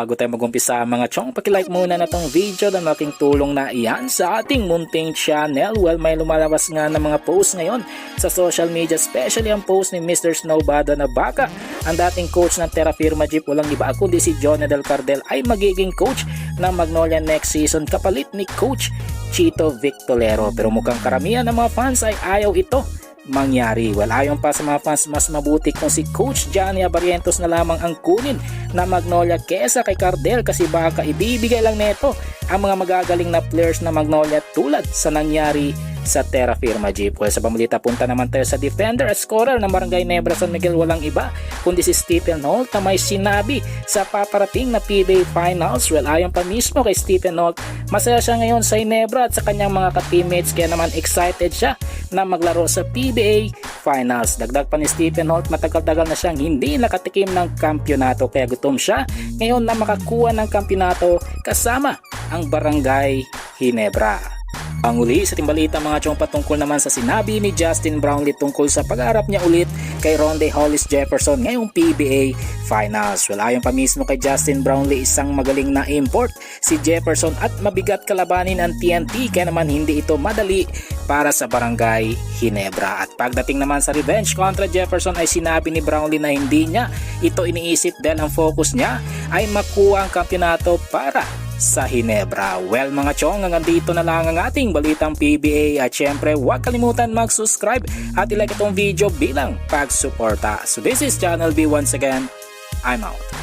bago tayo mag-umpisa mga chong, pakilike muna na tong video na malaking tulong na iyan sa ating munting channel. Well, may lumalabas nga ng mga post ngayon sa social media, especially ang post ni Mr. Snowbada na baka ang dating coach ng Terra Firma Jeep, walang iba kundi si Jonah Del Cardel, ay magiging coach ng Magnolia next season kapalit ni Coach Chito Victolero. Pero mukhang karamihan ng mga fans ay ayaw ito mangyari. Well, ayon pa sa mga fans, mas mabuti kung si Coach Johnny Abarrientos na lamang ang kunin na Magnolia kesa kay Cardel, kasi baka ibibigay lang neto ang mga magagaling na players na Magnolia tulad sa nangyari sa Terra Firma Jeep. Well, sa pamalita punta naman tayo sa defender at scorer ng Barangay Nebra San Miguel, walang iba kundi si Stephen Holt na may sinabi sa paparating na PBA Finals. Well, ayon pa mismo kay Stephen Holt, masaya siya ngayon sa Ginebra at sa kanyang mga ka-teammates, kaya naman excited siya na maglaro sa PBA Finals. Dagdag pa ni Stephen Holt, matagal-tagal na siyang hindi nakatikim ng kampyonato, kaya gutom siya ngayon na makakuha ng kampyonato kasama ang Barangay Ginebra. Ang uli sa timbalita mga chong, patungkol naman sa sinabi ni Justin Brownlee tungkol sa pag-aarap niya ulit kay Ronde Hollis Jefferson ngayong PBA Finals. Well, ayon pa mismo kay Justin Brownlee, isang magaling na import si Jefferson at mabigat kalabanin ang TNT, kaya naman hindi ito madali para sa Barangay Ginebra. At pagdating naman sa revenge kontra Jefferson ay sinabi ni Brownlee na hindi niya ito iniisip dahil ang focus niya ay makuha ang kampyonato para sa Ginebra. Well mga chong, hanggang dito na lang ang ating balitang PBA, at syempre huwag kalimutan mag-subscribe at ilike itong video bilang pagsuporta. So this is Channel B once again, I'm out.